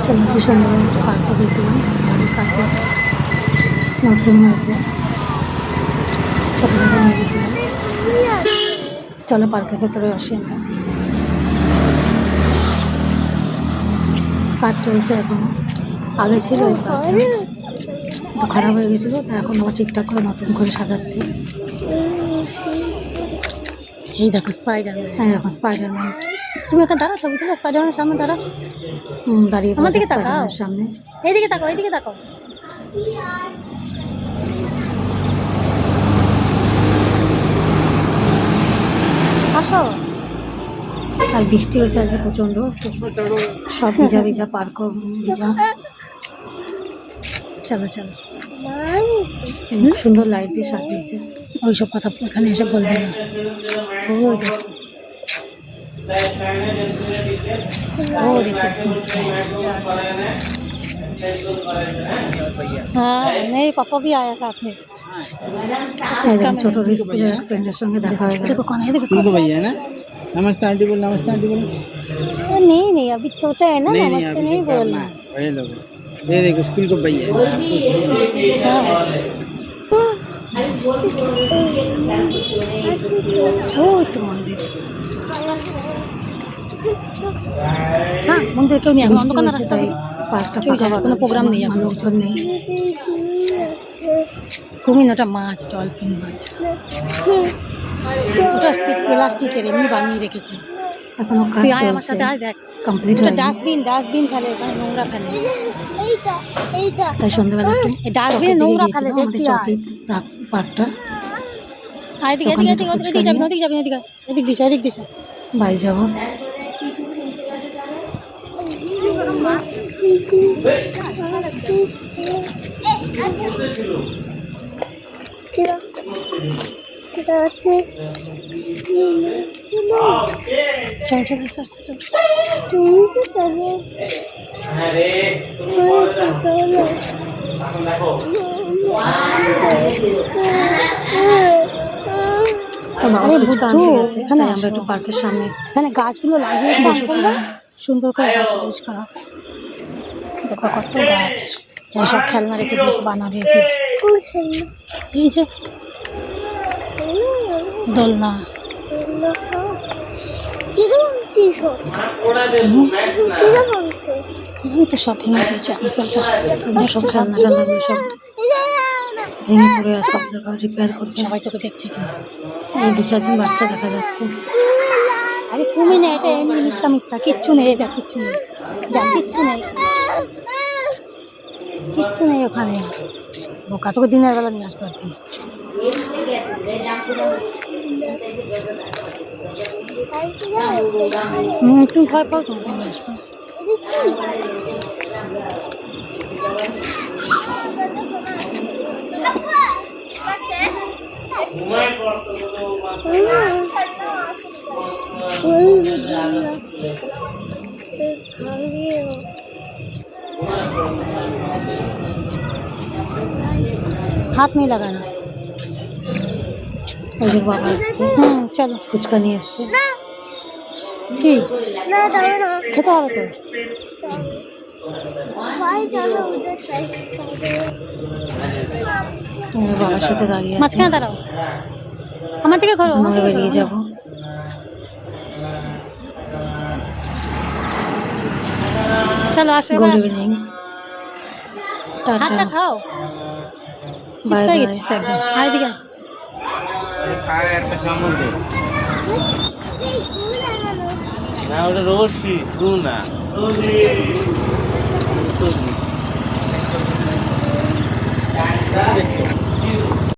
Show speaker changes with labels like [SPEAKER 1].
[SPEAKER 1] চলো আজকে সন্ধ্যাবেলা একটু পার্কে গেছিলাম, বাড়ির কাছে নতুন হয়েছে, ছোটোখাটো নিয়ে গেছিলাম। চলো পার্কের ভেতরে আসি আমরা। কাজ চলছে এখনো, আগে ছিল এই পার্কটা, একটু খারাপ হয়ে গেছিলো, তা এখন আবার ঠিকঠাক করে নতুন করে সাজাচ্ছে। এই দেখো স্পাইডারম্যান, হ্যাঁ দেখো স্পাইডারম্যান। তুমি এখানে দাঁড়া, ছবি তুলো স্পাইডারম্যানের সামনে দাঁড়া। দাঁড়িয়ে আমার দিকে তাকাও, সামনে এইদিকে তাকাও, এইদিকে তাকাও। আসো। আর বৃষ্টি হচ্ছে আজকে প্রচণ্ড, সব ভিজা ভিজা, পার্ক ভিজা। চলো চলো, সুন্দর লাইট দিয়ে সাজিয়েছে। ওইসব কথা এখানে এসে বলবে না। हाँ नहीं पापा भी आया साथ में। छोटो फ्रेंडेर संगे देखा हो गया। देखो कौन है, देखो भैया ना। नमस्ते आंटी बोल, नमस्ते आंटी बोल। नहीं नहीं अभी छोटा है ना, नमस्ते नहीं बोलना। बड़े लोग ये देखो स्कूल को भैया। हाँ मंदिर क्यों नहीं है, अंधकार रास्ता है, पार्कটা ফাঁকা, কোনো প্রোগ্রাম নেই, এখন লোকজন নেই। কুমির ওটা মাছ, ডলফিন মাছ, ওটা প্লাস্টিকের এমনি বানিয়ে রেখেছে, এখনো কাজ চলছে। আমার সাথে আয় দেখ, কমপ্লিট হয়নি। ডাস্টবিন ফেলে ওখানে, নোংরা ফেলে। তাই সন্ধ্যাবেলা ডাস্টবিনে নোংরা ফেলে দেখতে চৌকি পার্কটা। এদিকে এদিকে এদিকে এদিকে যাবি, ওদিকে যাবি, এদিকে এদিক দিশা, এদিক দিশা বাড়ি যাবো। এখানে আমরা একটু পার্কের সামনে, এখানে গাছগুলো লাগিয়েছে সুন্দর করে, গাছ পরিষ্কার। দেখো কত গাছ, সব খেলনা রেখে দিয়েছে বানাবে। এই যে দোলনা, তো সব ভেঙে দিয়েছে আঙ্কেলটা, সব খেলনা টালনা সব ভেঙে পড়ে আর সব রিপেয়ার করছে। সবাই তোকে দেখছে কিন্তু, এই দু চারজন বাচ্চা দেখা যাচ্ছে। আরে কুমি নেই, এটা এমনি মিথ্যা মিথ্যা, কিচ্ছু নেই, এটা কিচ্ছু নেই, দেখ কিচ্ছু নেই, কিচ্ছু নেই ওখানে। বোকা, তোকে দিনের বেলা নিয়ে আসবো একদিন। তুমি ভয় পাও, তোমাকে নিয়ে আসবো। हाथ नहीं लगाना। ওই যে বাবা আসছে, চলো ফুচকা নিয়ে এসছে। কি খেতে হবে তো, বাবার সাথে দাঁড়িয়ে মাঝখানে দাঁড়াও, আমার দিকে ঘোরো, আমরা বেরিয়ে যাবো। চলো আসো, গুড ইভিনিং, টাটা, খাও। Bye bye. একদম আয় দিকে,
[SPEAKER 2] না ওটা রোজ কি না